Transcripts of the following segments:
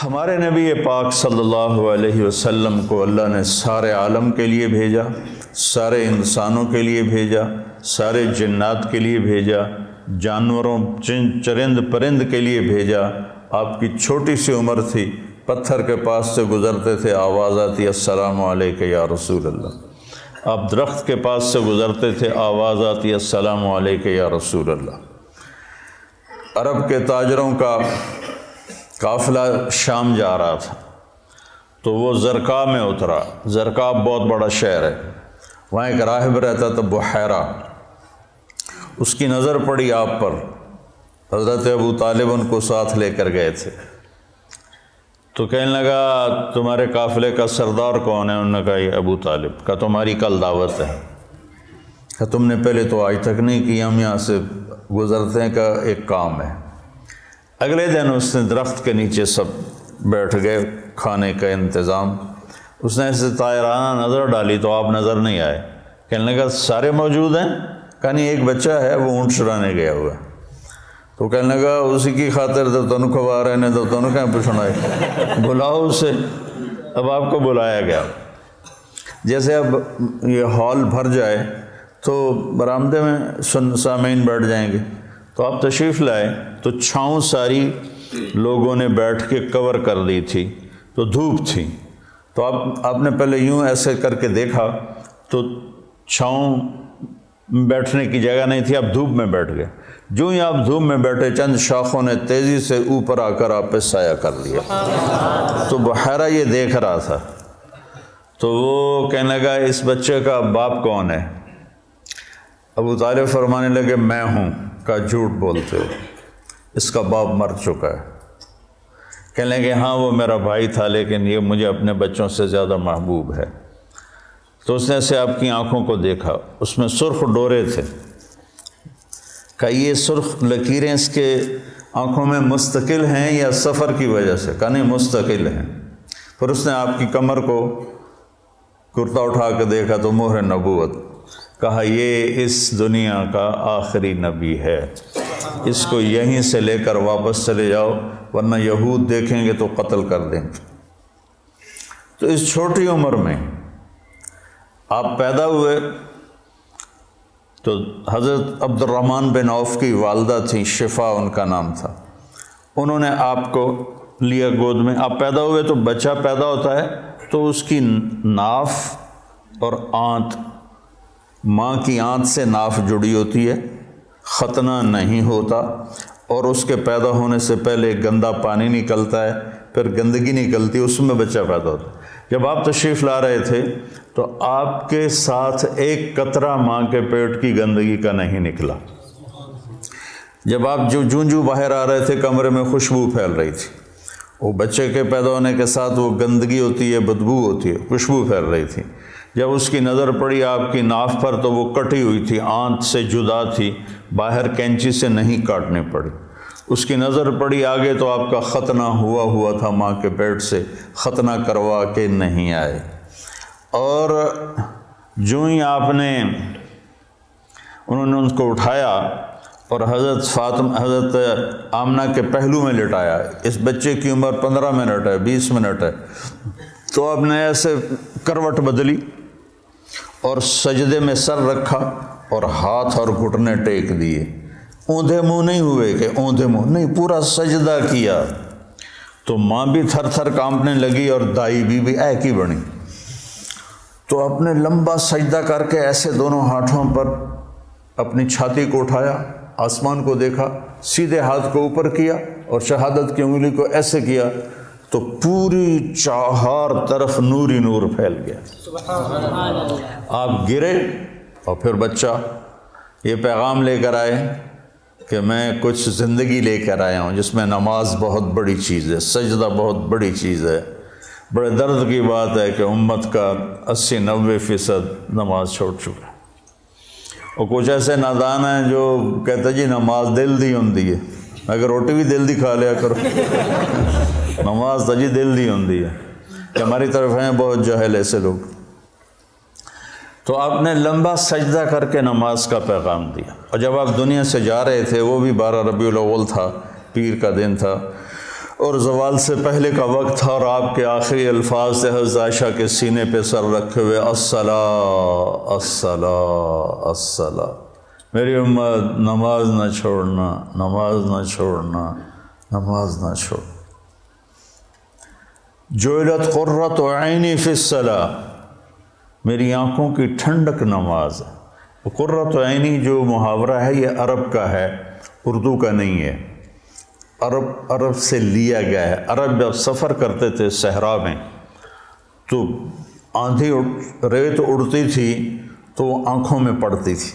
ہمارے نبی پاک صلی اللہ علیہ وسلم کو اللہ نے سارے عالم کے لیے بھیجا، سارے انسانوں کے لیے بھیجا، سارے جنات کے لیے بھیجا، جانوروں چرند پرند کے لیے بھیجا۔ آپ کی چھوٹی سی عمر تھی، پتھر کے پاس سے گزرتے تھے، آواز آتی السلام علیکہ یا رسول اللہ۔ آپ درخت کے پاس سے گزرتے تھے، آواز آتی السلام علیکہ یا رسول اللہ۔ عرب کے تاجروں کا قافلہ شام جا رہا تھا تو وہ زرقا میں اترا۔ زرقا بہت بڑا شہر ہے، وہاں ایک راہب رہتا تھا بحیرہ۔ اس کی نظر پڑی آپ پر، حضرت ابو طالب ان کو ساتھ لے کر گئے تھے، تو کہنے لگا تمہارے قافلے کا سردار کون ہے؟ انہوں نے کہا یہ ابو طالب۔ کہا تمہاری کل دعوت ہے۔ کہا تم نے پہلے تو آج تک نہیں کی، ہم یہاں سے گزرتے ہیں، کا ایک کام ہے۔ اگلے دن اس نے درخت کے نیچے سب بیٹھ گئے، کھانے کا انتظام۔ اس نے ایسے طائرانہ نظر ڈالی تو آپ نظر نہیں آئے۔ کہنے لگا سارے موجود ہیں؟ کہا نہیں، ایک بچہ ہے وہ اونٹ چرانے گیا ہوا ہے۔ تو کہنے لگا اسی کی خاطر تو تنو کھوا رہے نے، تو تنو کہیں پوچھنا ہے، بلاؤ اسے۔ اب آپ کو بلایا گیا۔ جیسے اب یہ ہال بھر جائے تو برآمدے میں سامعین بیٹھ جائیں گے، تو آپ تشریف لائے تو چھاؤں ساری لوگوں نے بیٹھ کے کور کر دی تھی، تو دھوپ تھی، تو آپ نے پہلے یوں ایسے کر کے دیکھا تو چھاؤں بیٹھنے کی جگہ نہیں تھی، آپ دھوپ میں بیٹھ گئے۔ جو ہی آپ دھوپ میں بیٹھے، چند شاخوں نے تیزی سے اوپر آ کر آپ پہ سایہ کر لیا۔ تو بحیرہ یہ دیکھ رہا تھا، تو وہ کہنے لگا اس بچے کا باپ کون ہے؟ ابو طالب فرمانے لگے میں ہوں۔ کا جھوٹ بولتے ہو، اس کا باپ مر چکا ہے۔ کہنے لگے ہاں وہ میرا بھائی تھا، لیکن یہ مجھے اپنے بچوں سے زیادہ محبوب ہے۔ تو اس نے سے آپ کی آنکھوں کو دیکھا، اس میں سرخ ڈورے تھے۔ کہ یہ سرخ لکیریں اس کے آنکھوں میں مستقل ہیں یا سفر کی وجہ سے؟ کہا نہیں، مستقل ہیں۔ پھر اس نے آپ کی کمر کو کرتا اٹھا کے دیکھا تو مہر نبوت۔ کہا یہ اس دنیا کا آخری نبی ہے، اس کو یہیں سے لے کر واپس چلے جاؤ، ورنہ یہود دیکھیں گے تو قتل کر دیں گے۔ تو اس چھوٹی عمر میں آپ پیدا ہوئے تو حضرت عبد الرحمن بن عوف کی والدہ تھیں، شفا ان کا نام تھا، انہوں نے آپ کو لیا گود میں۔ آپ پیدا ہوئے تو بچہ پیدا ہوتا ہے تو اس کی ناف اور آنت، ماں کی آنت سے ناف جڑی ہوتی ہے، ختنہ نہیں ہوتا، اور اس کے پیدا ہونے سے پہلے گندا پانی نکلتا ہے، پھر گندگی نکلتی ہے، اس میں بچہ پیدا ہوتا ہے۔ جب آپ تشریف لا رہے تھے تو آپ کے ساتھ ایک قطرہ ماں کے پیٹ کی گندگی کا نہیں نکلا۔ جب آپ جو باہر آ رہے تھے کمرے میں خوشبو پھیل رہی تھی، وہ بچے کے پیدا ہونے کے ساتھ وہ گندگی ہوتی ہے، بدبو ہوتی ہے، خوشبو پھیل رہی تھی۔ جب اس کی نظر پڑی آپ کی ناف پر تو وہ کٹی ہوئی تھی، آنت سے جدا تھی، باہر کینچی سے نہیں کاٹنی پڑی۔ اس کی نظر پڑی آگے تو آپ کا ختنہ ہوا تھا ماں کے پیٹ سے، ختنہ کروا کے نہیں آئے۔ اور جو ہی آپ نے انہوں نے ان کو اٹھایا اور حضرت آمنہ کے پہلو میں لٹایا۔ اس بچے کی عمر 15 منٹ ہے، 20 منٹ ہے، تو آپ نے ایسے کروٹ بدلی اور سجدے میں سر رکھا اور ہاتھ اور گھٹنے ٹیک دیے۔ اوندھے منہ نہیں ہوئے کہ اوندھے منہ نہیں، پورا سجدہ کیا۔ تو ماں بھی تھر تھر کانپنے لگی اور دائی بھی ایک ہی بنی۔ تو آپ نے لمبا سجدہ کر کے ایسے دونوں ہاتھوں پر اپنی چھاتی کو اٹھایا، آسمان کو دیکھا، سیدھے ہاتھ کو اوپر کیا اور شہادت کی انگلی کو ایسے کیا تو پوری چار طرف نور ہی نور پھیل گیا۔ آپ گرے اور پھر بچہ یہ پیغام لے کر آئے کہ میں کچھ زندگی لے کر آیا ہوں جس میں نماز بہت بڑی چیز ہے، سجدہ بہت بڑی چیز ہے۔ بڑے درد کی بات ہے کہ امت کا 80-90% نماز چھوڑ چکا ہے، اور کچھ ایسے نادان ہیں جو کہتے جی نماز دل دی ہوندی ہے، اگر روٹی بھی دل دی کھا لیا کرو، نماز تو جی دل دی ہوندی ہے۔ کہ ہماری طرف ہیں بہت جاہل ایسے لوگ۔ تو آپ نے لمبا سجدہ کر کے نماز کا پیغام دیا، اور جب آپ دنیا سے جا رہے تھے وہ بھی 12 ربیع الاول تھا، پیر کا دن تھا، اور زوال سے پہلے کا وقت تھا، اور آپ کے آخری الفاظ تھے حضرت عائشہ کے سینے پہ سر رکھے ہوئے، الصلاۃ الصلاۃ الصلاۃ، میری امت نماز نہ چھوڑنا، نماز نہ چھوڑنا، نماز نہ چھوڑ۔ جعلت قرۃ عینی فی الصلاۃ، میری آنکھوں کی ٹھنڈک نماز ہے۔ قرۃ عینی جو محاورہ ہے یہ عرب کا ہے، اردو کا نہیں ہے، عرب سے لیا گیا ہے۔ عرب جب سفر کرتے تھے صحرا میں تو آندھی ریت اڑتی تھی تو وہ آنکھوں میں پڑتی تھی،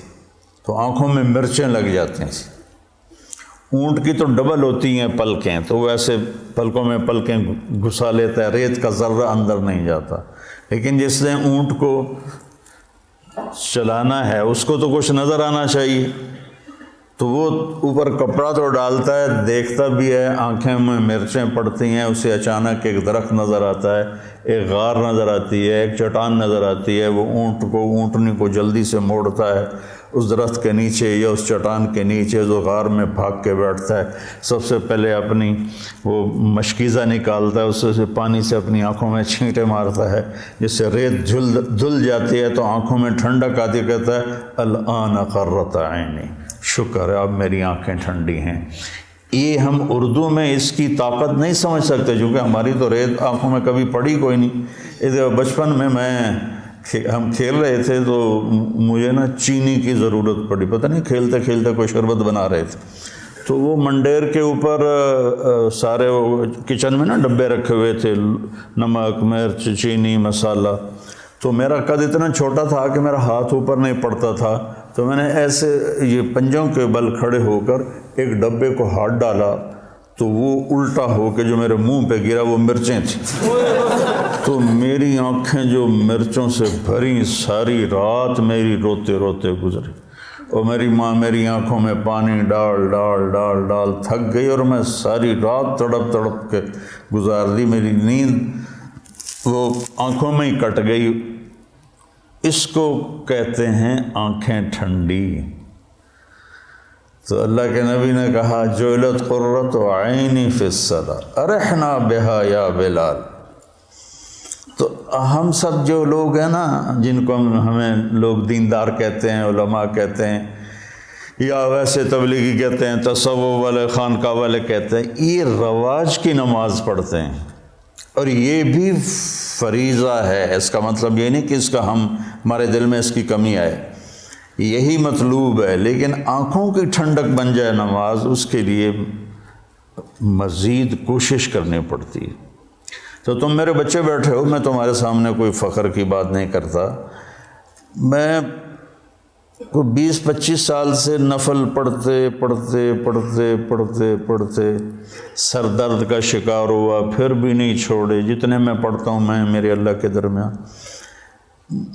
تو آنکھوں میں مرچیں لگ جاتی تھیں۔ اونٹ کی تو ڈبل ہوتی ہیں پلکیں، تو وہ ایسے پلکوں میں پلکیں گھسا لیتا ہے، ریت کا ذرہ اندر نہیں جاتا۔ لیکن جس نے اونٹ کو چلانا ہے اس کو تو کچھ نظر آنا چاہیے، تو وہ اوپر کپڑا تو ڈالتا ہے، دیکھتا بھی ہے، آنکھیں میں مرچیں پڑتی ہیں، اسے اچانک ایک درخت نظر آتا ہے، ایک غار نظر آتی ہے، ایک چٹان نظر آتی ہے، وہ اونٹنی کو جلدی سے موڑتا ہے اس درخت کے نیچے یا اس چٹان کے نیچے، جو غار میں بھاگ کے بیٹھتا ہے، سب سے پہلے اپنی وہ مشکیزہ نکالتا ہے، اس سے پانی سے اپنی آنکھوں میں چھینٹے مارتا ہے، جس سے ریت دھل جاتی ہے تو آنکھوں میں ٹھنڈک آتی، کہتا ہے الآن قرۃ عینی، شکر ہے اب میری آنکھیں ٹھنڈی ہیں۔ یہ ہم اردو میں اس کی طاقت نہیں سمجھ سکتے، چونکہ ہماری تو ریت آنکھوں میں کبھی پڑی کوئی نہیں۔ ادھر بچپن میں ہم کھیل رہے تھے تو مجھے نا چینی کی ضرورت پڑی، پتہ نہیں کھیلتے کھیلتے کوئی شربت بنا رہے تھے، تو وہ منڈیر کے اوپر سارے وہ کچن میں نا ڈبے رکھے ہوئے تھے، نمک، مرچ، چینی، مسالہ، تو میرا قد اتنا چھوٹا تھا کہ میرا ہاتھ اوپر نہیں پڑتا تھا، تو میں نے ایسے یہ پنجوں کے بل کھڑے ہو کر ایک ڈبے کو ہاتھ ڈالا تو وہ الٹا ہو کے جو میرے منہ پہ گرا وہ مرچیں تھیں، تو میری آنکھیں جو مرچوں سے بھری، ساری رات میری روتے روتے گزری، اور میری ماں میری آنکھوں میں پانی ڈال ڈال ڈال ڈال تھک گئی، اور میں ساری رات تڑپ تڑپ کے گزار دی، میری نیند وہ آنکھوں میں ہی کٹ گئی۔ اس کو کہتے ہیں آنکھیں ٹھنڈی۔ تو اللہ کے نبی نے کہا جعلت قرۃ عینی فی الصلاۃ ارحنا بہا یا بلال۔ تو ہم سب جو لوگ ہیں نا، جن کو ہمیں لوگ دیندار کہتے ہیں، علماء کہتے ہیں، یا ویسے تبلیغی کہتے ہیں، تصوف والے، خانقاہ والے کہتے ہیں، یہ رواج کی نماز پڑھتے ہیں، اور یہ بھی فریضہ ہے۔ اس کا مطلب یہ نہیں کہ اس کا ہمارے دل میں اس کی کمی آئے، یہی مطلوب ہے، لیکن آنکھوں کی ٹھنڈک بن جائے نماز، اس کے لیے مزید کوشش کرنی پڑتی ہے۔ تو تم میرے بچے بیٹھے ہو، میں تمہارے سامنے کوئی فخر کی بات نہیں کرتا، میں 20-25 سال سے نفل پڑھتے پڑھتے پڑھتے پڑھتے پڑھتے سر درد کا شکار ہوا، پھر بھی نہیں چھوڑے، جتنے میں پڑھتا ہوں میں میرے اللہ کے درمیان،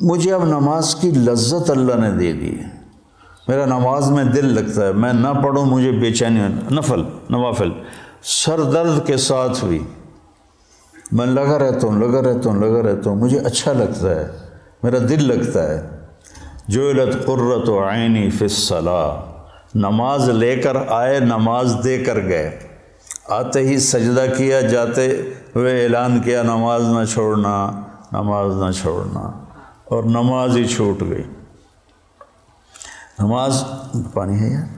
مجھے اب نماز کی لذت اللہ نے دے دی ہے، میرا نماز میں دل لگتا ہے، میں نہ پڑھوں مجھے بے چینی، نوافل سر درد کے ساتھ بھی میں لگا رہتا ہوں، مجھے اچھا لگتا ہے، میرا دل لگتا ہے۔ جعلت قرۃ عینی فی الصلاۃ، نماز لے کر آئے، نماز دے کر گئے، آتے ہی سجدہ کیا، جاتے ہوئے اعلان کیا نماز نہ چھوڑنا، نماز نہ چھوڑنا، اور نماز ہی چھوٹ گئی۔ نماز پانی ہے یار،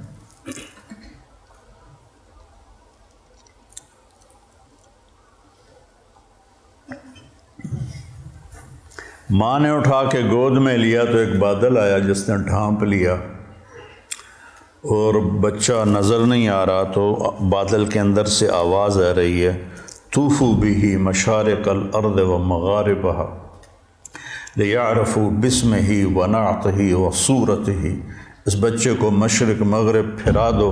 ماں نے اٹھا کے گود میں لیا تو ایک بادل آیا جس نے ڈھانپ لیا، اور بچہ نظر نہیں آ رہا، تو بادل کے اندر سے آواز آ رہی ہے طوفوا بہ مشارق الارض ومغاربہا لیعرفوا باسمہ ونعتہ وصورتہ، اس بچے کو مشرق مغرب پھرا دو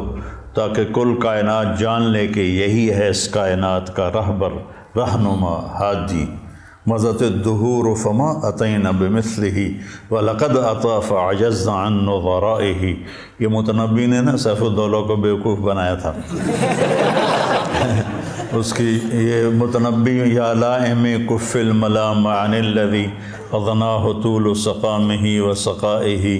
تاکہ کل کائنات جان لے کہ یہی ہے اس کائنات کا رہبر، رہنما، ہادی۔ مضت الدہور فما اتینا بمثلہ ولقد اتی فعجزنا عن نظرائہ، یہ متنبی نے نا سیف الدولہ کو بیوقوف بنایا تھا، اس کی یہ متنبی یا لائم کف الملام عن الذی اضناہ طول سقامہ وسقائہ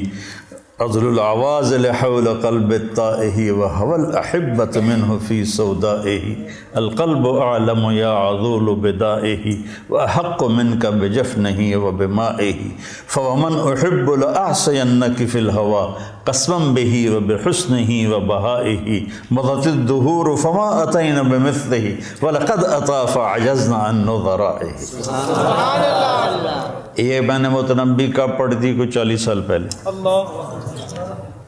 عذل العواز لحول قلب الطائہ وہو الاحبۃ منہ فی سودائہ۔ القلب اعلم یا عذول بدائه واحق منك بجفنه وبمائه فومن احب لاعصینک فی الهوى قسما به وبحسنه وبهائه مضت الدهور فما اتینا بمثله ولقد اتی فعجزنا عن نظرائه۔ سبحان اللہ۔ یہ میں نے متنبی کا پڑھ دی کوئی 40 سال پہلے،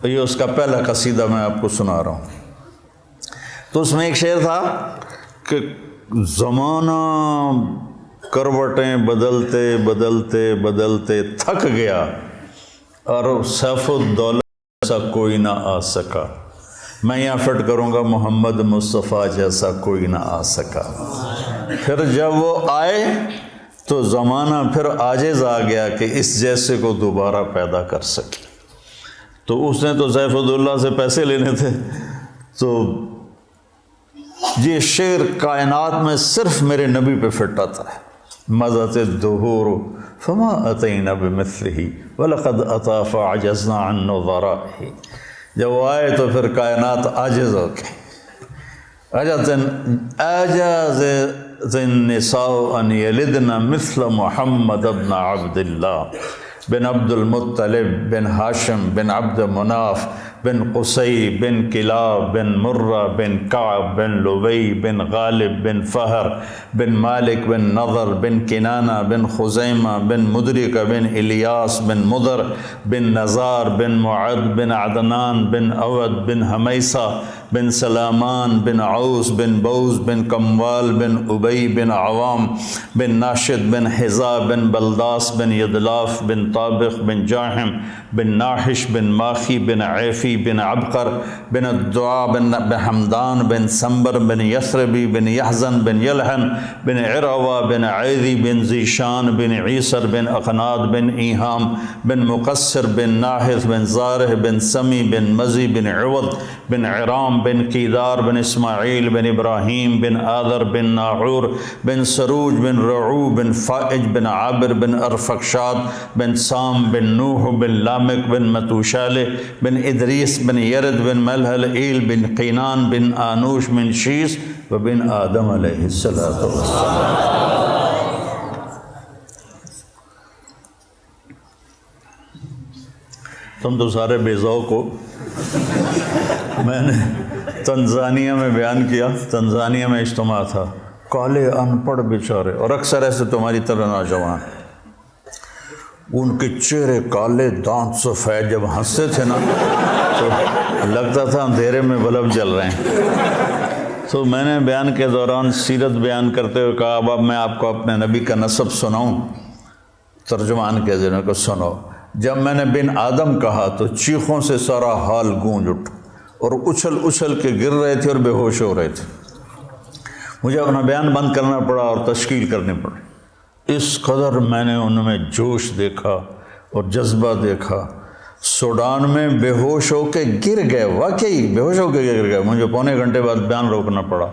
یہ اس کا پہلا قصیدہ میں آپ کو سنا رہا ہوں۔ تو اس میں ایک شعر تھا کہ زمانہ کروٹیں بدلتے بدلتے بدلتے تھک گیا اور سیف الدولت جیسا کوئی نہ آ سکا، میں یہاں فٹ کروں گا محمد مصطفیٰ جیسا کوئی نہ آ سکا۔ پھر جب وہ آئے تو زمانہ پھر عاجز آ گیا کہ اس جیسے کو دوبارہ پیدا کر سکے۔ تو اس نے تو سیف الدولہ سے پیسے لینے تھے، تو یہ شعر کائنات میں صرف میرے نبی پہ فٹ آتا ہے۔ مضت الدہور فما اتینا بمثلہ ولقد اتی فعجزنا عن نظرائہ۔ جب وہ آئے تو پھر کائنات عاجز ہو گئی۔ عجز النساء ان یلدن مثل محمد بن عبد اللہ بن عبد المطلب بن ہاشم بن عبد مناف بن قصی بن کلاب بن مرہ بن کعب بن لبی بن غالب بن فہر بن مالک بن نضر بن کنانہ بن خزیمہ بن مدرکہ بن الیاس بن مدر بن نزار بن معد بن عدنان بن اود بن حمیسہ بن سلامان بن عوس بن بوز بن کموال بن ابی بن عوام بن ناشد بن حذا بن بلداس بن یدلاف بن طابق بن جاہم بن ناحش بن ماخی بن عیفی بن عبقر بن الدعا بن حمدان بن سنبر بن یثربی بن یحزن بن یلحن بن عروہ بن عیدی بن ذیشان بن عیسر بن اقناد بن ایہام بن مقصر بن ناحث بن زارح بن سمی بن مزی بن عوض بن عرام بن کیدار بن اسماعیل بن ابراہیم بن آذر بن ناعور بن سروج بن رعو بن فائج بن عابر بن ارفقشاد بن سام بن نوح بن لامک بن متوشالہ بن ادریس بن یرد بن ملحل ایل بن قینان بن آنوش بن شیس و بن آدم علیہ السلام۔ تم تو سارے بے ذوق ہو۔ میں نے تنزانیہ میں بیان کیا، تنزانیہ میں اجتماع تھا، کالے ان پڑھ بیچارے، اور اکثر ایسے تمہاری طرح نوجوان، ان کے چہرے کالے، دانت سفید، جب ہنستے تھے نا تو لگتا تھا اندھیرے میں بلب جل رہے ہیں۔ تو میں نے بیان کے دوران سیرت بیان کرتے ہوئے کہا اب میں آپ کو اپنے نبی کا نسب سناؤں؟ ترجمان کے ذریعے کو سنو۔ جب میں نے بن آدم کہا تو چیخوں سے سارا حال گونج اٹھ اور اچھل اچھل کے گر رہے تھے اور بے ہوش ہو رہے تھے۔ مجھے اپنا بیان بند کرنا پڑا اور تشکیل کرنی پڑی۔ اس قدر میں نے ان میں جوش دیکھا اور جذبہ دیکھا، سوڈان میں بے ہوش ہو کے گر گئے، واقعی بے ہوش ہو کے گر گئے، مجھے پونے گھنٹے بعد بیان روکنا پڑا۔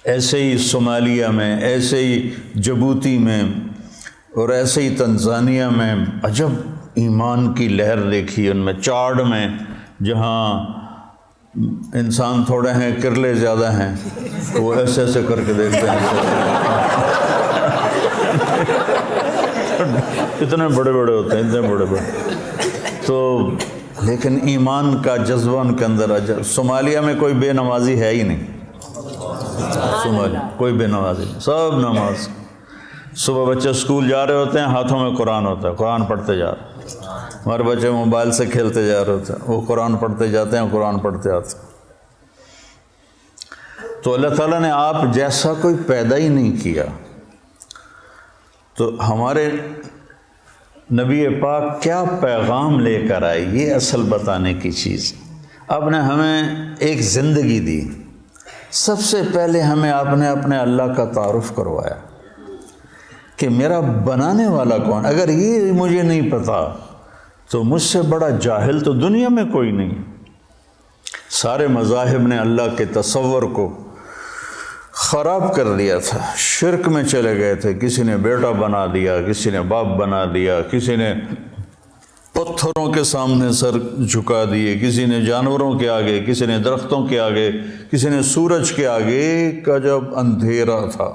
ایسے ہی صومالیہ میں، ایسے ہی جبوتی میں، اور ایسے ہی تنزانیہ میں عجب ایمان کی لہر دیکھی۔ ان میں چاڈ میں، جہاں انسان تھوڑے ہیں کرلے زیادہ ہیں، وہ ایسے ایسے کر کے دیکھتے ہیں، اتنے بڑے بڑے ہوتے ہیں، اتنے بڑے بڑے، تو لیکن ایمان کا جذبہ ان کے اندر عجب۔ صومالیہ میں کوئی بے نمازی ہے ہی نہیں، صومالیہ کوئی بے نمازی نہیں، سب نماز۔ صبح بچے اسکول جا رہے ہوتے ہیں، ہاتھوں میں قرآن ہوتا ہے، قرآن پڑھتے جا رہے ہیں۔ ہمارے بچے موبائل سے کھیلتے جا رہے ہوتے ہیں، وہ قرآن پڑھتے جاتے ہیں، قرآن پڑھتے آتے ہیں۔ تو اللہ تعالیٰ نے آپ جیسا کوئی پیدا ہی نہیں کیا، تو ہمارے نبی پاک کیا پیغام لے کر آئے، یہ اصل بتانے کی چیز۔ آپ نے ہمیں ایک زندگی دی، سب سے پہلے ہمیں آپ نے اپنے اللہ کا تعارف کروایا کہ میرا بنانے والا کون۔ اگر یہ مجھے نہیں پتا تو مجھ سے بڑا جاہل تو دنیا میں کوئی نہیں۔ سارے مذاہب نے اللہ کے تصور کو خراب کر دیا تھا، شرک میں چلے گئے تھے، کسی نے بیٹا بنا دیا، کسی نے باپ بنا دیا، کسی نے پتھروں کے سامنے سر جھکا دیے، کسی نے جانوروں کے آگے، کسی نے درختوں کے آگے، کسی نے سورج کے آگے کا جب اندھیرا تھا۔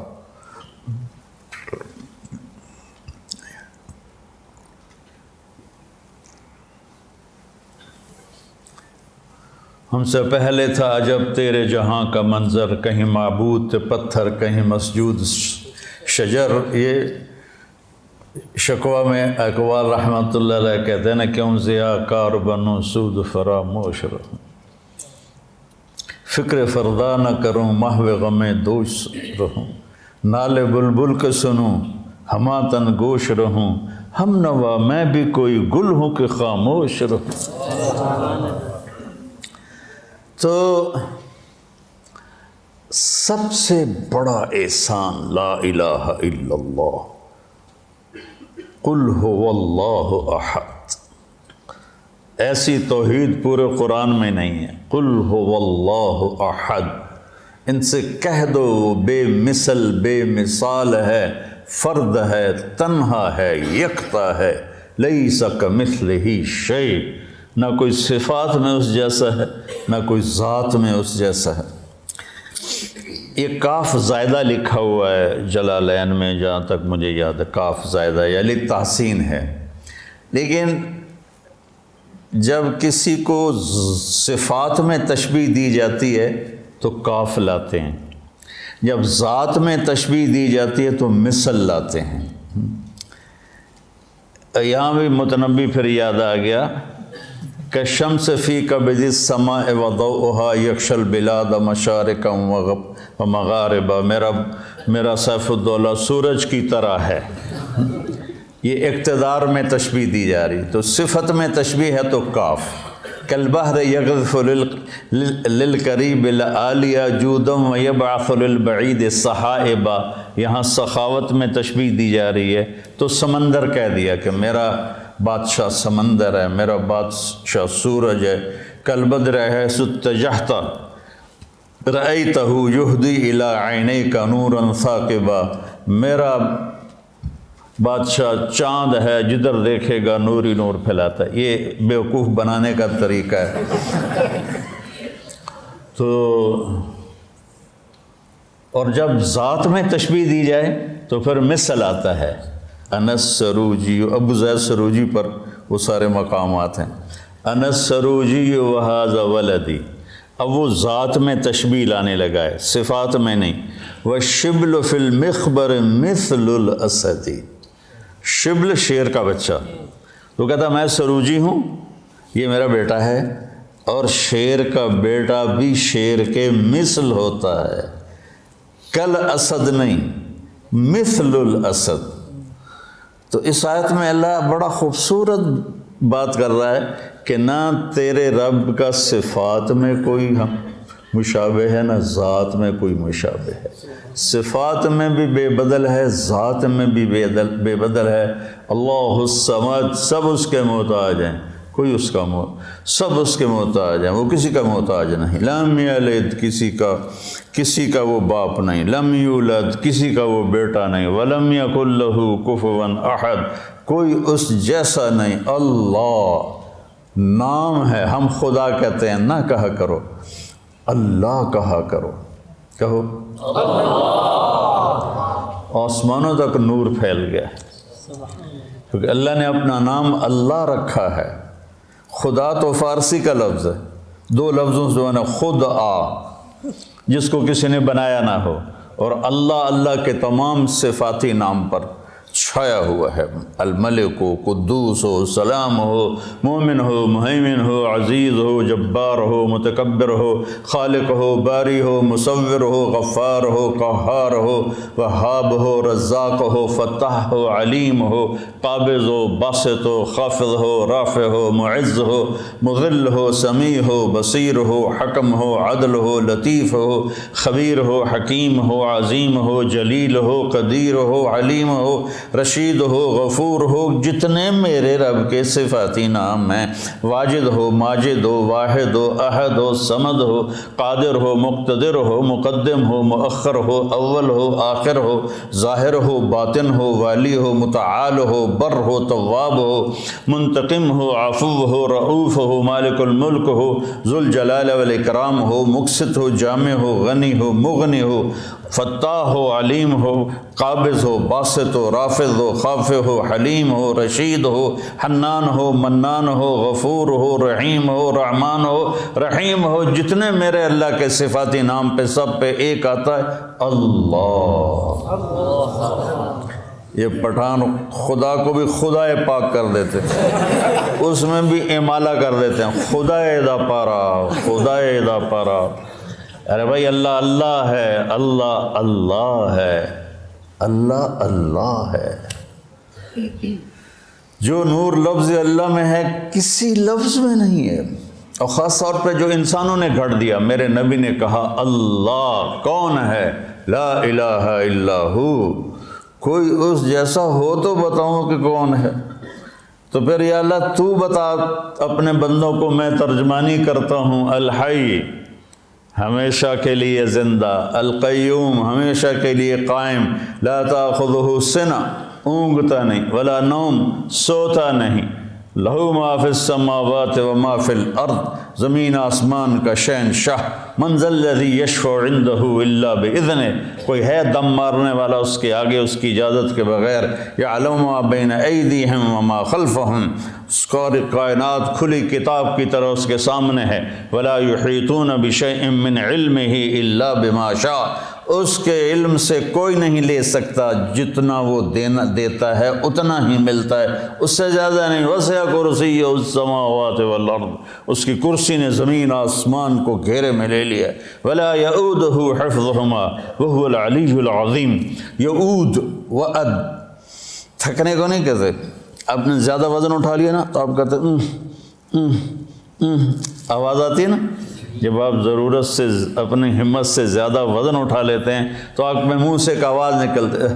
ہم سے پہلے تھا عجب تیرے جہاں کا منظر، کہیں معبود تھے پتھر، کہیں مسجود شجر۔ یہ شکوہ میں اقوال رحمۃ اللہ علیہ کہتے ہیں نا، کیوں ضیاء کار بنوں سود فراموش رہوں، فکر فردا نہ کروں محو غم دوش رہوں، نالے بلبل کے سنوں ہما تن گوش رہوں، ہم نوا میں بھی کوئی گل ہوں کہ خاموش رہوں۔ تو سب سے بڑا احسان لا الہ الا اللہ، قل هو اللہ احد۔ ایسی توحید پورے قرآن میں نہیں ہے۔ قل هو اللہ احد، ان سے کہہ دو بے مثل بے مثال ہے، فرد ہے، تنہا ہے، یکتا ہے، لیس کمثلہ شیء، نہ کوئی صفات میں اس جیسا ہے، نہ کوئی ذات میں اس جیسا ہے۔ یہ کاف زائدہ لکھا ہوا ہے جلالین میں، جہاں تک مجھے یاد ہے کاف زائدہ یا للتحسین ہے، لیکن جب کسی کو صفات میں تشبیہ دی جاتی ہے تو کاف لاتے ہیں، جب ذات میں تشبیہ دی جاتی ہے تو مثل لاتے ہیں۔ یہاں بھی متنبی پھر یاد آ گیا کہ شمس فی کبد السماء وضوءها یکشی البلاد مشارقا ومغاربا، میرا سیف الدولہ سورج کی طرح ہے۔ یہ اقتدار میں تشبیہ دی جا رہی، تو صفت میں تشبیہ ہے تو کاف۔ کالبحر یغرف للقریب العالیہ جودا ویبعث للبعید صحائبا، یہاں سخاوت میں تشبیہ دی جا رہی ہے تو سمندر کہہ دیا کہ میرا بادشاہ سمندر ہے، میرا بادشاہ سورج ہے۔ کالبدر حیث اتجہت رأیتہ یہدی الی عینیک نورا ثاقبا، میرا بادشاہ چاند ہے، جدھر دیکھے گا نور ہی نور پھیلاتا ہے۔ یہ بیوقوف بنانے کا طریقہ ہے۔ تو اور جب ذات میں تشبیہ دی جائے تو پھر مثل آتا ہے۔ انس سروجی، ابو زید سروجی پر وہ سارے مقامات ہیں۔ انس سروجی وہذا ولدی، اب وہ ذات میں تشبیہ لانے لگا ہے، صفات میں نہیں۔ والشبل فی المخبر مثل الاسد، شبل شیر کا بچہ، تو کہتا میں سروجی ہوں، یہ میرا بیٹا ہے، اور شیر کا بیٹا بھی شیر کے مثل ہوتا ہے، کل اسد نہیں، مثل الاسد۔ تو اس آیت میں اللہ بڑا خوبصورت بات کر رہا ہے کہ نہ تیرے رب کا صفات میں کوئی مشابہ ہے، نہ ذات میں کوئی مشابہ ہے، صفات میں بھی بے بدل ہے، ذات میں بھی بے بدل ہے۔ اللہ الصمد، سب اس کے محتاج ہیں، کوئی اس کا سب اس کے محتاج ہیں، وہ کسی کا محتاج نہیں۔ لم یلد، کسی کا وہ باپ نہیں، لم یولد، کسی کا وہ بیٹا نہیں، ولم یکن لہ کفوا احد، کوئی اس جیسا نہیں۔ اللہ نام ہے، ہم خدا کہتے ہیں، نہ کہا کرو اللہ کہا کرو، کہو آسمانوں تک نور پھیل گیا ہے، کیونکہ اللہ نے اپنا نام اللہ رکھا ہے۔ خدا تو فارسی کا لفظ ہے، دو لفظوں سے بنا، خود جس کو کسی نے بنایا نہ ہو، اور اللہ کے تمام صفاتی نام پر چھایا ہوا ہے۔ الملک ہو، قدوس ہو، سلام ہو، مومن ہو، مہیمن ہو، عزیز ہو، جبار ہو، متکبر ہو، خالق ہو، باری ہو، مصور ہو، غفار ہو، قہار ہو، وہاب ہو، رزاق ہو، فتاح ہو، علیم ہو، قابض ہو، باسط ہو، خافض ہو، رافع ہو، معز ہو، مذل ہو، سمیع ہو، بصیر ہو، حکم ہو، عدل ہو، لطیف ہو، خبیر ہو، حکیم ہو، عظیم ہو، جلیل ہو، قدیر ہو، علیم ہو، رشید ہو، غفور ہو، جتنے میرے رب کے صفاتی نام ہیں، واجد ہو، ماجد ہو، واحد ہو، احد ہو، صمد ہو، قادر ہو، مقتدر ہو، مقدم ہو، مؤخر ہو، اول ہو، آخر ہو، ظاہر ہو، باطن ہو، والی ہو، متعال ہو، بر ہو، تواب ہو، منتقم ہو، عفو ہو، رؤوف ہو، مالک الملک ہو، ذو الجلال والاکرام ہو، مقسط ہو، جامع ہو، غنی ہو، مغنی ہو، فتاح ہو، علیم ہو، قابض ہو، باسط ہو، رافض ہو، خافض ہو، حلیم ہو، رشید ہو، حنان ہو، منان ہو، غفور ہو، رحیم ہو، رحمان ہو، رحیم ہو، جتنے میرے اللہ کے صفاتی نام پہ سب پہ ایک آتا ہے اللہ۔ یہ پٹھان خدا کو بھی خدا پاک کر دیتے، اس میں بھی امالہ کر دیتے ہیں، خدا دا پارا، خدا دا پارا۔ ارے بھائی اللہ اللہ ہے، اللہ اللہ ہے، اللہ اللہ ہے۔ جو نور لفظ اللہ میں ہے کسی لفظ میں نہیں ہے، اور خاص طور پہ جو انسانوں نے گھڑ دیا۔ میرے نبی نے کہا اللہ کون ہے؟ لا الہ الا ہو، کوئی اس جیسا ہو تو بتاؤں کہ کون ہے؟ تو پھر یا اللہ تو بتا، اپنے بندوں کو میں ترجمانی کرتا ہوں۔ الحی ہمیشہ کے لیے زندہ، القیوم ہمیشہ کے لیے قائم، لا تاخذہ سنہ اونگتا نہیں، ولا نوم سوتا نہیں، لہو ما فی السماوات و ما فی الارض، زمین آسمان کا شہنشاہ، من ذا الذی یشفع عندہ الا باذنہ، کوئی ہے دم مارنے والا اس کے آگے اس کی اجازت کے بغیر؟ یعلم ما بین ایدیہم و ما خلفہم، ساری کائنات کھلی کتاب کی طرح اس کے سامنے ہے۔ ولا یحیطون بشیء من علمہ الا بما شاء، اس کے علم سے کوئی نہیں لے سکتا، جتنا وہ دیتا ہے اتنا ہی ملتا ہے، اس سے زیادہ نہیں۔ وسع کرسیہ السماوات والارض، اس کی کرسی نے زمین آسمان کو گھیرے میں لے لیا۔ ولا یؤودہ حفظہما وہو العلی العظیم، یؤود وعد، تھکنے کو نہیں کہتے۔ آپ نے زیادہ وزن اٹھا لیا نا تو آپ کہتے آواز آتی ہے نا، جب آپ ضرورت سے اپنی ہمت سے زیادہ وزن اٹھا لیتے ہیں تو آپ میں منہ سے ایک آواز نکلتے،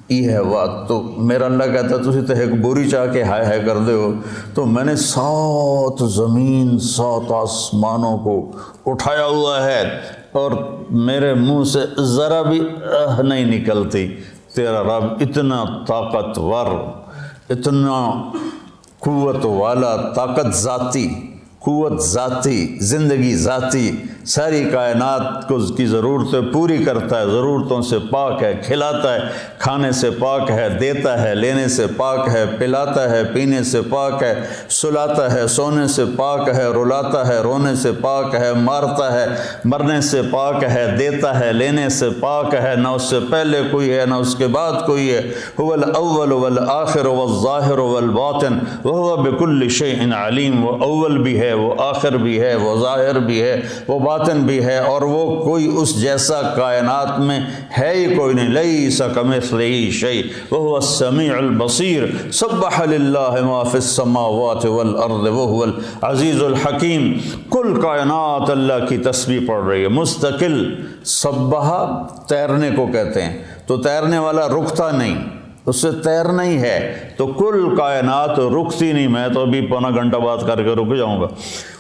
یہ ہے بات۔ تو میرا اللہ کہتا ہے تسی تو ایک بوری چاہ کے ہائے ہائے کر دے ہو، تو میں نے 7 زمین 7 آسمانوں کو اٹھایا ہوا ہے اور میرے منہ سے ذرا بھی نہیں نکلتی۔ تیرا رب اتنا طاقتور، اتنا قوت والا، طاقت ذاتی، قوت ذاتی، زندگی ذاتی، ساری کائنات کو کی ضرورتیں پوری کرتا ہے، ضرورتوں سے پاک ہے، کھلاتا ہے، کھانے سے پاک ہے، دیتا ہے، لینے سے پاک ہے، پلاتا ہے، پینے سے پاک ہے، سلاتا ہے، سونے سے پاک ہے، رلاتا ہے، رونے سے پاک ہے، مارتا ہے، مرنے سے پاک ہے، دیتا ہے، لینے سے پاک ہے، نہ اس سے پہلے کوئی ہے نہ اس کے بعد کوئی ہے۔ هو الاول والآخر والظاہر والباطن وهو بكل شيء علیم، وہ اول بھی ہے، وہ آخر بھی ہے، وہ ظاہر بھی ہے، وہ باطن بھی ہے، اور وہ کوئی اس جیسا کائنات میں ہے ہی کوئی نہیں۔ لیس کمثلہ شیء وہو السمیع البصیر، سبح للہ ما فی السماوات والارض وہو العزیز الحکیم۔ کل کائنات اللہ کی تسبیح پڑھ رہی ہے مستقل۔ سبح تیرنے کو کہتے ہیں، تو تیرنے والا رکتا نہیں، اس سے تیرنا ہی ہے، تو کل کائنات رکتی نہیں۔ میں تو ابھی پونا گھنٹہ بات کر کے رک جاؤں گا،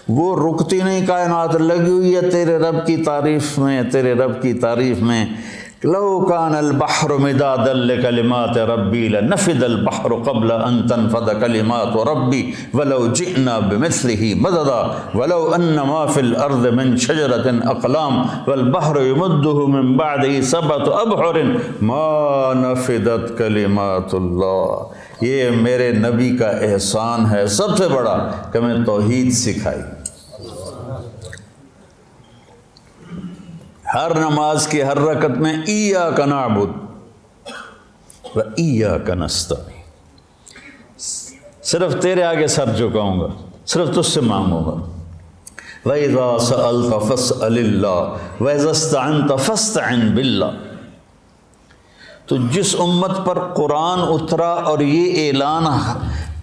وہ رکتی نہیں، کائنات لگی ہوئی ہے تیرے رب کی تعریف میں، تیرے رب کی تعریف میں۔ لو کان البحر مدادا لکلمات ربی لنفد البحر قبل ان تنفد کلمات ربی ولو جئنا بمثلہ مددا ولو ان ما فی الارض من شجرۃ اقلام والبحر یمدہ من بعدہ 7 ابحر ما نفدت کلمات اللہ۔ یہ میرے نبی کا احسان ہے سب سے بڑا کہ میں توحید سکھائی۔ ہر نماز کی ہر رکعت میں ایاک نعبد و ایاک نستعین، صرف تیرے آگے سر جھکاؤں گا، صرف تجھ سے مانگوں گا۔ وَإِذَا سَأَلْتَ فَاسْأَلِ اللَّهَ وَإِذَا اسْتَعَنْتَ فَاسْتَعِنْ بِاللَّهِ۔ تو جس امت پر قرآن اترا اور یہ اعلان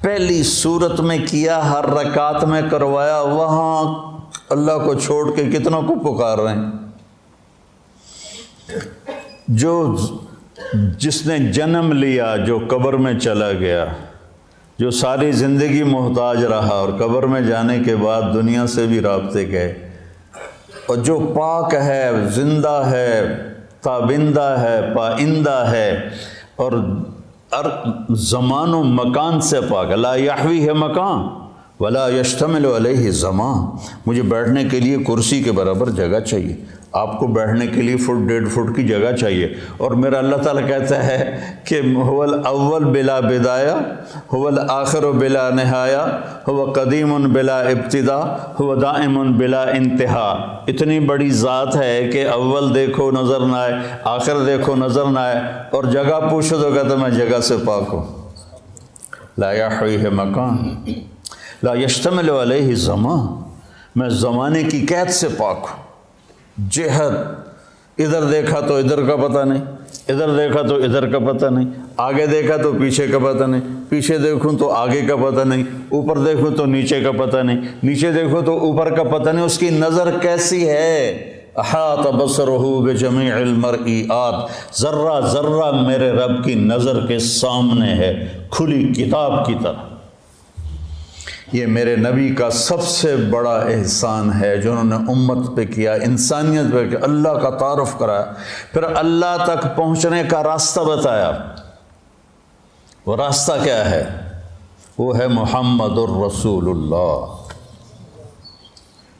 پہلی صورت میں کیا، ہر رکعت میں کروایا، وہاں اللہ کو چھوڑ کے کتنوں کو پکار رہے ہیں؟ جو جس نے جنم لیا جو قبر میں چلا گیا، جو ساری زندگی محتاج رہا اور قبر میں جانے کے بعد دنیا سے بھی رابطے گئے، اور جو پاک ہے، زندہ ہے، تابندہ ہے، پائندہ ہے، اور زمان و مکان سے پاک، لا یحوی ہے مکان ولا یشتمل علیہ زمان۔ مجھے بیٹھنے کے لیے کرسی کے برابر جگہ چاہیے، آپ کو بیٹھنے کے لیے 1.5 فٹ کی جگہ چاہیے، اور میرا اللہ تعالیٰ کہتا ہے کہ هو الاول بلا بدایہ، هو الآخر بلا نہایہ، هو قدیم بلا ابتدا، هو دائم بلا انتہا۔ اتنی بڑی ذات ہے کہ اول دیکھو نظر نہ آئے، آخر دیکھو نظر نہ آئے، اور جگہ پوچھو تو کہتا میں جگہ سے پاک ہوں۔ لا یحویہ مکان لا یشتمل علیہ زمان، میں زمانے کی قید سے پاک ہوں۔ جہت، ادھر دیکھا تو ادھر کا پتہ نہیں، ادھر دیکھا تو ادھر کا پتہ نہیں، آگے دیکھا تو پیچھے کا پتہ نہیں، پیچھے دیکھوں تو آگے کا پتہ نہیں، اوپر دیکھوں تو نیچے کا پتہ نہیں، نیچے دیکھوں تو اوپر کا پتہ نہیں۔ اس کی نظر کیسی ہے؟ احاط بصرہ بجمیع المرئیات، ذرہ ذرہ میرے رب کی نظر کے سامنے ہے، کھلی کتاب کی طرح۔ یہ میرے نبی کا سب سے بڑا احسان ہے جو انہوں نے امت پہ کیا، انسانیت پہ کیا، اللہ کا تعارف کرایا، پھر اللہ تک پہنچنے کا راستہ بتایا۔ وہ راستہ کیا ہے؟ وہ ہے محمد الرسول اللہ۔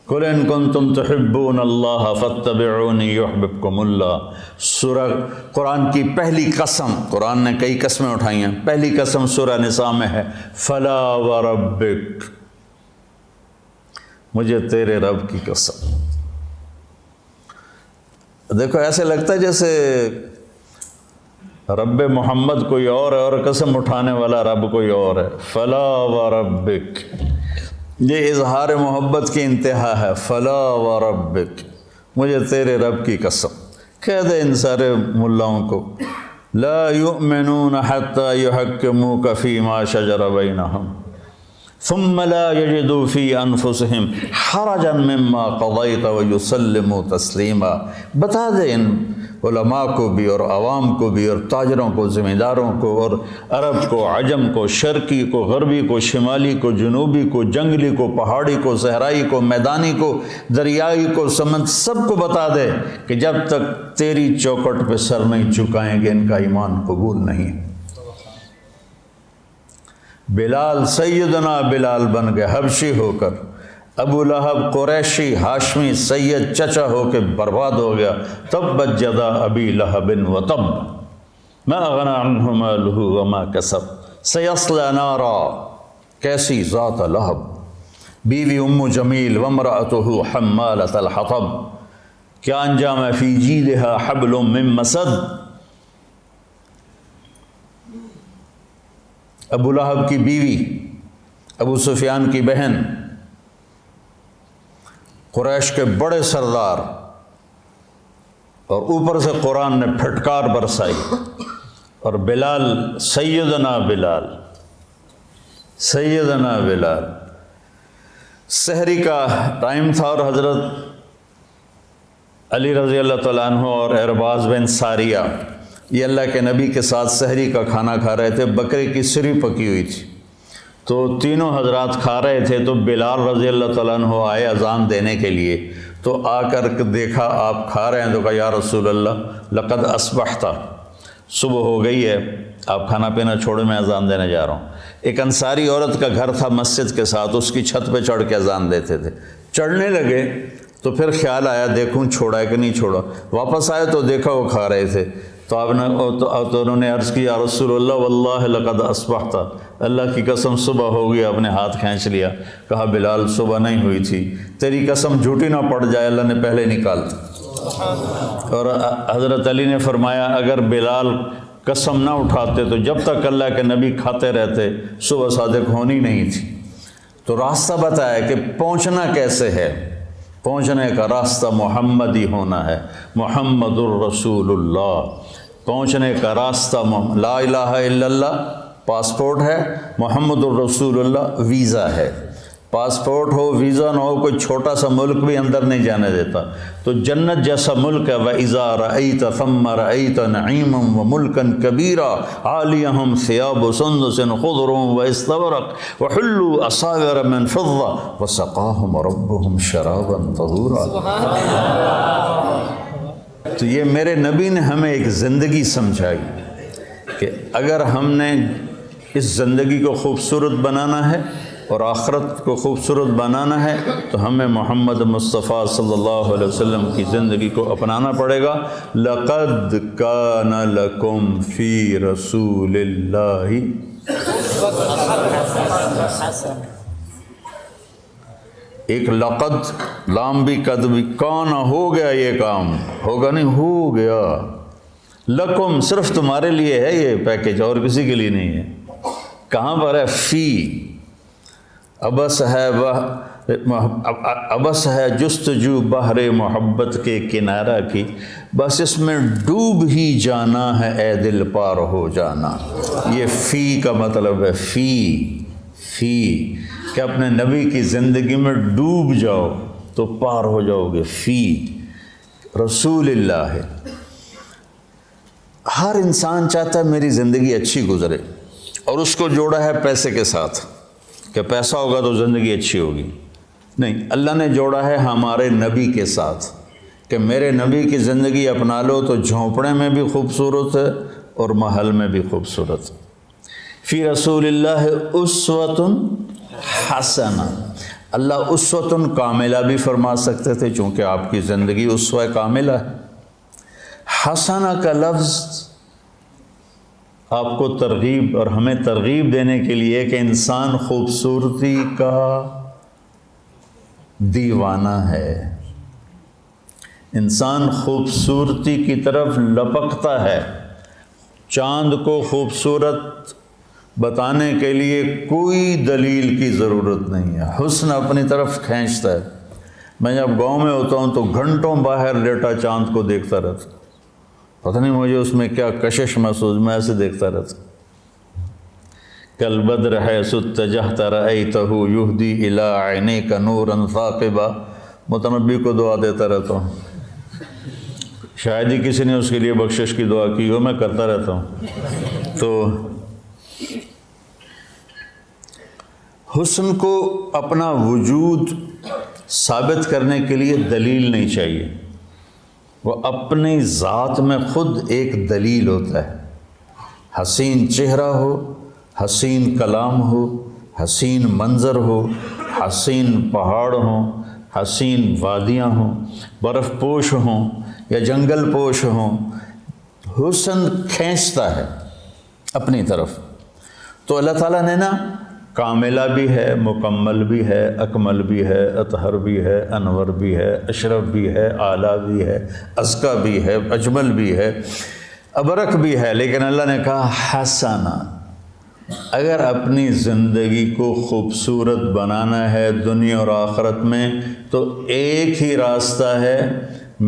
قُلْ إِن كُنتُمْ تُحِبُّونَ اللَّهَ فَاتَّبِعُونِي يُحْبِبْكُمُ اللَّهُ۔ سورہ قرآن کی پہلی قسم، قرآن نے کئی قسمیں اٹھائی ہیں، پہلی قسم سورہ نساء میں ہے، فَلَا وَرَبِّكَ، مجھے تیرے رب کی قسم۔ دیکھو ایسے لگتا ہے جیسے رب محمد کوئی اور ہے اور قسم اٹھانے والا رب کوئی اور ہے۔ فَلَا وَرَبِّكَ، یہ اظہار محبت کی انتہا ہے۔ فلا وربک، مجھے تیرے رب کی قسم۔ کہہ دے ان سارے ملاؤں کو، لا یؤمنون حتی یحکموک فیما شجر بینہم ثم لا یجدوا فی انفسہم حرجا مما قضیت ویسلموا تسلیما۔ بتا دے ان علماء کو بھی اور عوام کو بھی اور تاجروں کو، ذمہ داروں کو، اور عرب کو، عجم کو، شرقی کو، غربی کو، شمالی کو، جنوبی کو، جنگلی کو، پہاڑی کو، صحرائی کو، میدانی کو، دریائی کو، سمندر، سب کو بتا دے کہ جب تک تیری چوکھٹ پہ سر نہیں جھکائیں گے ان کا ایمان قبول نہیں۔ بلال، سیدنا بلال بن گئے حبشی ہو کر، ابو لہب قریشی ہاشمی سید چچا ہو کے برباد ہو گیا۔ تبت یدا ابی لہب وتب ما اغنی عنہ مالہ وما کسب سیصلی نارا، کیسی ذات لہب۔ بیوی ام جمیل وامرأتہ حمالۃ الحطب، کیا انجام ہے؟ فی جیدہا حبل من مسد۔ ابو لہب کی بیوی، ابو سفیان کی بہن، قریش کے بڑے سردار، اور اوپر سے قرآن نے پھٹکار برسائی، اور بلال، سیدنا بلال، سیدنا بلال، سحری کا ٹائم تھا اور حضرت علی رضی اللہ تعالیٰ عنہ اور ارباز بن ساریہ یہ اللہ کے نبی کے ساتھ سحری کا کھانا کھا رہے تھے، بکرے کی سری پکی ہوئی تھی، تو تینوں حضرات کھا رہے تھے، تو بلال رضی اللہ تعالیٰ عنہ آئے اذان دینے کے لیے، تو آ کر دیکھا آپ کھا رہے ہیں، تو کہا یا رسول اللہ لقد اصبحت، صبح ہو گئی ہے، آپ کھانا پینا چھوڑے، میں اذان دینے جا رہا ہوں۔ ایک انصاری عورت کا گھر تھا مسجد کے ساتھ، اس کی چھت پہ چڑھ کے اذان دیتے تھے۔ چڑھنے لگے تو پھر خیال آیا دیکھوں چھوڑا ہے کہ نہیں چھوڑا، واپس آئے تو دیکھا وہ کھا رہے تھے، تو آپ نے تو انہوں نے عرض کی یا رسول اللہ واللہ لقد اصبحت، اللہ کی قسم صبح ہو گئی، آپ نے ہاتھ کھینچ لیا۔ کہا بلال صبح نہیں ہوئی تھی، تیری قسم جھوٹی نہ پڑ جائے، اللہ نے پہلے نکال دی۔ اور حضرت علی نے فرمایا اگر بلال قسم نہ اٹھاتے تو جب تک اللہ کے نبی کھاتے رہتے صبح صادق ہونی نہیں تھی۔ تو راستہ بتایا کہ پہنچنا کیسے ہے، پہنچنے کا راستہ محمدی ہونا ہے، محمد الرسول اللہ۔ پہنچنے کا راستہ لا الہ الا اللہ پاسپورٹ ہے، محمد الرسول اللہ ویزا ہے۔ پاسپورٹ ہو، ویزا نہ ہو، کوئی چھوٹا سا ملک بھی اندر نہیں جانے دیتا۔ تو جنت جیسا ملک ہے، وَإِذَا رَأَيْتَ ثَمَّ رَأَيْتَ نَعِيمًا وَمُلْكًا كَبِيرًا عَالِيَهُمْ ثِيَابُ سُنْدُسٍ خُضْرٌ وَإِسْتَبْرَقٌ وَحُلُّوا أَسَاوِرَ مِنْ فِضَّةٍ وَسَقَاهُمْ رَبُّهُمْ شَرَابًا طَهُورًا۔ تو یہ میرے نبی نے ہمیں ایک زندگی سمجھائی کہ اگر ہم نے اس زندگی کو خوبصورت بنانا ہے اور آخرت کو خوبصورت بنانا ہے تو ہمیں محمد مصطفیٰ صلی اللہ علیہ وسلم کی زندگی کو اپنانا پڑے گا۔ لَقَدْ كَانَ لَكُمْ فِي رَسُولِ اللَّهِ، ایک لقد، لام بھی قد بھی، کانا ہو گیا، یہ کام ہوگا نہیں، ہو گیا، لکم صرف تمہارے لیے ہے یہ پیکیج، اور کسی کے لیے نہیں ہے۔ کہاں پر ہے؟ فی، ابس ہے جستجو بحر محبت کے کنارہ کی، بس اس میں ڈوب ہی جانا ہے اے دل پار ہو جانا۔ یہ فی کا مطلب ہے، فی کہ اپنے نبی کی زندگی میں ڈوب جاؤ تو پار ہو جاؤ گے۔ فی رسول اللہ ہے۔ ہر انسان چاہتا ہے میری زندگی اچھی گزرے، اور اس کو جوڑا ہے پیسے کے ساتھ کہ پیسہ ہوگا تو زندگی اچھی ہوگی۔ نہیں، اللہ نے جوڑا ہے ہمارے نبی کے ساتھ کہ میرے نبی کی زندگی اپنا لو تو جھونپڑے میں بھی خوبصورت ہے اور محل میں بھی خوبصورت۔ فی رسول اللہ اسوۃ حسنہ، اللہ اسوۃ کاملہ بھی فرما سکتے تھے چونکہ آپ کی زندگی اسوہ کاملہ ہے۔ حسنہ کا لفظ آپ کو ترغیب اور ہمیں ترغیب دینے کے لیے کہ انسان خوبصورتی کا دیوانہ ہے، انسان خوبصورتی کی طرف لپکتا ہے۔ چاند کو خوبصورت بتانے کے لیے کوئی دلیل کی ضرورت نہیں ہے، حسن اپنی طرف کھینچتا ہے۔ میں جب گاؤں میں ہوتا ہوں تو گھنٹوں باہر لیٹا چاند کو دیکھتا رہتا، پتہ نہیں مجھے اس میں کیا کشش محسوس، میں ایسے دیکھتا رہتا۔ کل بدر حیث اتجہت رأیتہ یہدی الی عینیک نورا ثاقبا، متنبی کو دعا دیتا رہتا ہوں، شاید ہی کسی نے اس کے لیے بخشش کی دعا کی ہو، میں کرتا رہتا ہوں۔ تو حسن کو اپنا وجود ثابت کرنے کے لیے دلیل نہیں چاہیے، وہ اپنی ذات میں خود ایک دلیل ہوتا ہے۔ حسین چہرہ ہو، حسین کلام ہو، حسین منظر ہو، حسین پہاڑ ہوں، حسین وادیاں ہوں، برف پوش ہوں یا جنگل پوش ہوں، حسن کھینچتا ہے اپنی طرف۔ تو اللہ تعالیٰ نے نا کاملہ بھی ہے، مکمل بھی ہے، اکمل بھی ہے، اطہر بھی ہے، انور بھی ہے، اشرف بھی ہے، اعلیٰ بھی ہے، ازکیٰ بھی ہے، اجمل بھی ہے، ابرک بھی ہے، لیکن اللہ نے کہا حسنہ۔ اگر اپنی زندگی کو خوبصورت بنانا ہے دنیا اور آخرت میں تو ایک ہی راستہ ہے،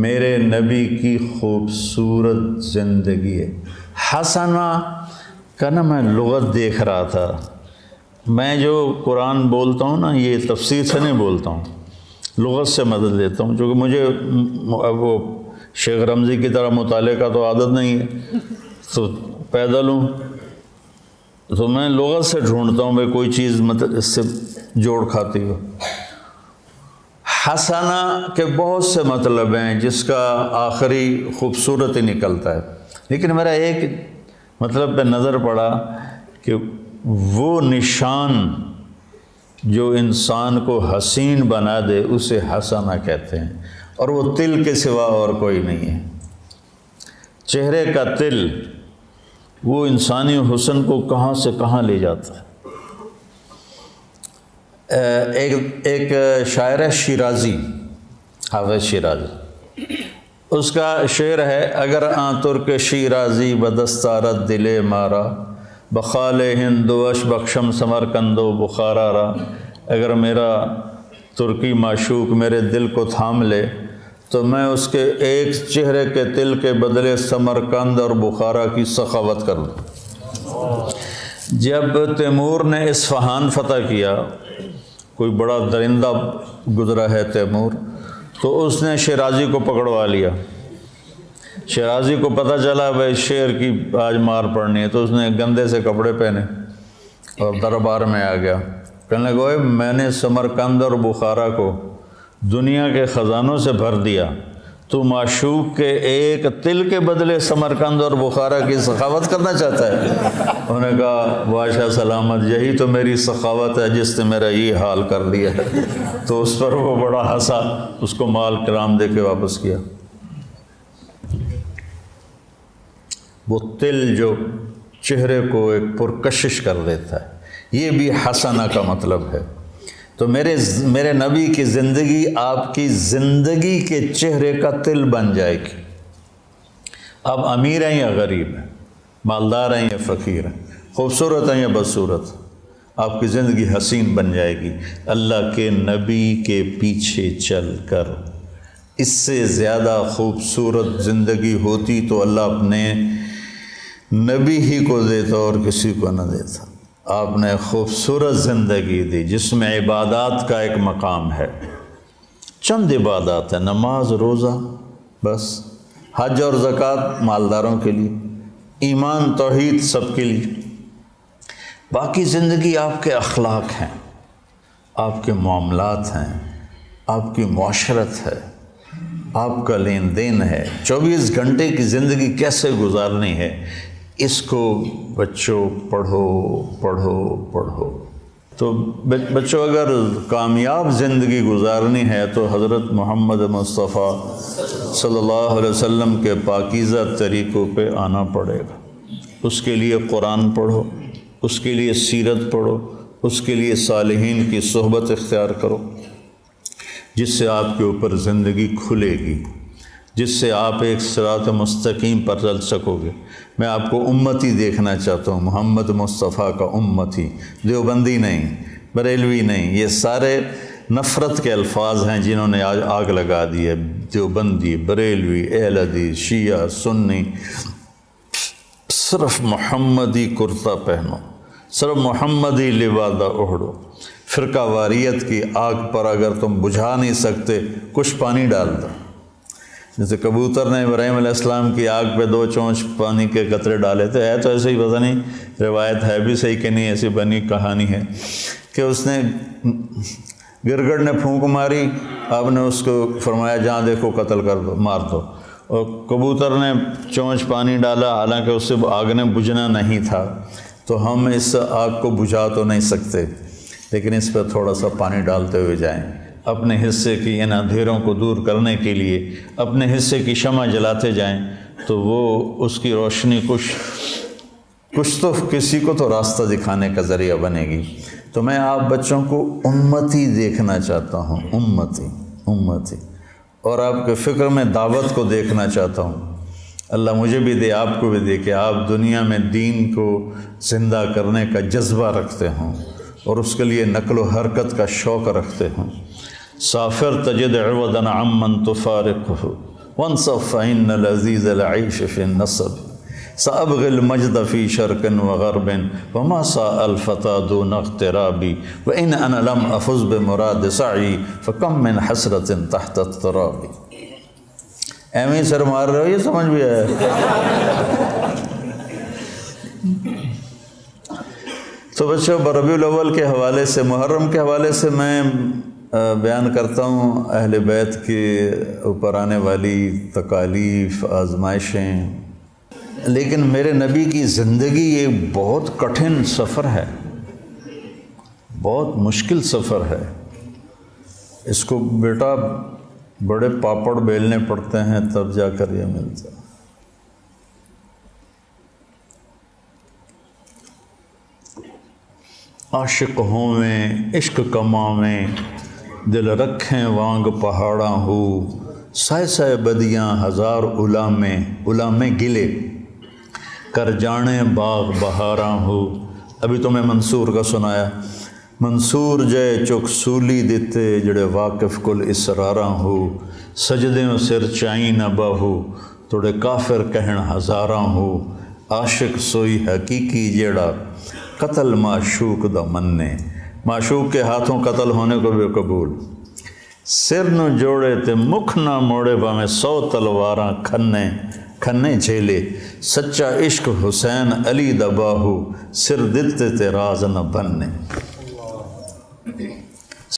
میرے نبی کی خوبصورت زندگی ہے۔ حسنہ کا نا میں لغت دیکھ رہا تھا، میں جو قرآن بولتا ہوں نا یہ تفسیر سے نہیں بولتا ہوں، لغت سے مدد لیتا ہوں، چونکہ مجھے وہ شیخ رمضی کی طرح مطالعے کا تو عادت نہیں ہے، تو پیدل ہوں تو میں لغت سے ڈھونڈتا ہوں بھائی کوئی چیز مطلب اس سے جوڑ کھاتی ہو۔ حسنہ کے بہت سے مطلب ہیں جس کا آخری خوبصورت ہی نکلتا ہے، لیکن میرا ایک مطلب پہ نظر پڑا کہ وہ نشان جو انسان کو حسین بنا دے اسے حسنہ کہتے ہیں، اور وہ تل کے سوا اور کوئی نہیں ہے۔ چہرے کا تل وہ انسانی حسن کو کہاں سے کہاں لے جاتا ہے۔ ایک شاعر ہے شیرازی، حافظ شیرازی، اس کا شعر ہے اگر آن ترک شیرازی بدستارت دل مارا بخال ہندوش بخشم سمرکندو بخارا را، اگر میرا ترکی معشوق میرے دل کو تھام لے تو میں اس کے ایک چہرے کے تل کے بدلے سمرکند اور بخارا کی سخاوت کر دوں۔ جب تیمور نے اصفہان فتح کیا کوئی بڑا درندہ گزرا ہے تیمور، تو اس نے شیرازی کو پکڑوا لیا۔ شیرازی کو پتہ چلا بھائی شیر کی آج مار پڑنی ہے، تو اس نے گندے سے کپڑے پہنے اور دربار میں آ گیا۔ کہنے لگا میں نے سمرقند اور بخارا کو دنیا کے خزانوں سے بھر دیا، تو معشوق کے ایک تل کے بدلے سمرقند اور بخارا کی سخاوت کرنا چاہتا ہے؟ انہوں نے کہا بادشاہ سلامت، یہی تو میری سخاوت ہے جس نے میرا یہ حال کر دیا ہے۔ تو اس پر وہ بڑا ہنسا، اس کو مال کرام دے کے واپس کیا۔ وہ تل جو چہرے کو ایک پرکشش کر دیتا ہے، یہ بھی حسنہ کا مطلب ہے۔ تو میرے نبی کی زندگی آپ کی زندگی کے چہرے کا تل بن جائے گی۔ آپ امیر ہیں یا غریب ہیں، مالدار ہیں یا فقیر ہیں، خوبصورت ہیں یا بدصورت، آپ کی زندگی حسین بن جائے گی اللہ کے نبی کے پیچھے چل کر۔ اس سے زیادہ خوبصورت زندگی ہوتی تو اللہ اپنے نبی ہی کو دیتا اور کسی کو نہ دیتا۔ آپ نے خوبصورت زندگی دی جس میں عبادات کا ایک مقام ہے، چند عبادات ہیں، نماز، روزہ، بس، حج اور زکوٰۃ مالداروں کے لیے، ایمان توحید سب کے لیے۔ باقی زندگی آپ کے اخلاق ہیں، آپ کے معاملات ہیں، آپ کی معاشرت ہے، آپ کا لین دین ہے، 24 گھنٹے کی زندگی کیسے گزارنی ہے، اس کو بچوں پڑھو پڑھو پڑھو۔ تو بچوں اگر کامیاب زندگی گزارنی ہے تو حضرت محمد مصطفیٰ صلی اللہ علیہ وسلم کے پاکیزہ طریقوں پہ آنا پڑے گا۔ اس کے لیے قرآن پڑھو، اس کے لیے سیرت پڑھو، اس کے لیے صالحین کی صحبت اختیار کرو، جس سے آپ کے اوپر زندگی کھلے گی، جس سے آپ ایک صراط مستقیم پر چل سکو گے۔ میں آپ کو امتی دیکھنا چاہتا ہوں، محمد مصطفیٰ کا امتی، دیوبندی نہیں، بریلوی نہیں، یہ سارے نفرت کے الفاظ ہیں جنہوں نے آج آگ لگا دی ہے۔ دیوبندی، بریلوی، اہل حدیث، شیعہ، سنی، صرف محمدی کرتا پہنو، صرف محمدی لبادہ اوڑھو۔ فرقہ واریت کی آگ پر اگر تم بجھا نہیں سکتے، کچھ پانی ڈال دو۔ جیسے کبوتر نے ابراہیم علیہ السلام کی آگ پہ 2 چونچ پانی کے قطرے ڈالے تھے، ہے تو ایسے ہی، پتہ نہیں روایت ہے بھی صحیح کہ نہیں، ایسی بنی کہانی ہے کہ اس نے گرگڑ نے پھونک ماری، آپ نے اس کو فرمایا جہاں دیکھو قتل کر دو، مار دو، اور کبوتر نے چونچ پانی ڈالا، حالانکہ اس سے آگ نے بجھنا نہیں تھا۔ تو ہم اس آگ کو بجھا تو نہیں سکتے، لیکن اس پہ تھوڑا سا پانی ڈالتے ہوئے جائیں، اپنے حصے کی ان اندھیروں کو دور کرنے کے لیے اپنے حصے کی شمع جلاتے جائیں، تو وہ اس کی روشنی کچھ تو کسی کو تو راستہ دکھانے کا ذریعہ بنے گی۔ تو میں آپ بچوں کو امتی دیکھنا چاہتا ہوں، امتی، اور آپ کے فکر میں دعوت کو دیکھنا چاہتا ہوں۔ اللہ مجھے بھی دے، آپ کو بھی دے کہ آپ دنیا میں دین کو زندہ کرنے کا جذبہ رکھتے ہوں اور اس کے لیے نقل و حرکت کا شوق رکھتے ہوں۔ سافر تجد عوضا عمن تفارقه وانصف فإن لذيذ العيش في النصب سأبغي المجد في شرق وغرب وما ساء الفتى دون اغترابي وإن أنا لم أفز بمراد سعي فكم من حسرة تحت التراب۔ ایویں سر مار رہے ہو، یہ سمجھ بھی آیا؟ تو بچوں، ربیع الاول کے حوالے سے، محرم کے حوالے سے میں بیان کرتا ہوں اہل بیت کے اوپر آنے والی تکالیف، آزمائشیں، لیکن میرے نبی کی زندگی ایک بہت کٹھن سفر ہے، بہت مشکل سفر ہے۔ اس کو بیٹا بڑے پاپڑ بیلنے پڑتے ہیں تب جا کر یہ ملتا ہے۔ عاشق ہوں میں عشق کماں میں دل رکھیں وانگ پہاڑاں ہو سائے سائے بدیاں ہزار علامے گلے کر جانے باغ بہاراں ہو۔ ابھی تو میں منصور کا سنایا، منصور جے چک سولی دیتے جڑے واقف کل اسراراں ہو سجدیں سر چائیں نہ بہو توڑے کافر کہن ہزاراں ہو۔ عاشق سوئی حقیقی جیڑا قتل معشوق دا مننے معشوق کے ہاتھوں قتل ہونے کو بھی قبول۔ سر نو جوڑے تے مکھ نہ موڑے باویں 100 تلواراں کھنے جھیلے، سچا عشق حسین علی دا باہو، سر دتے تے راز نہ بننے۔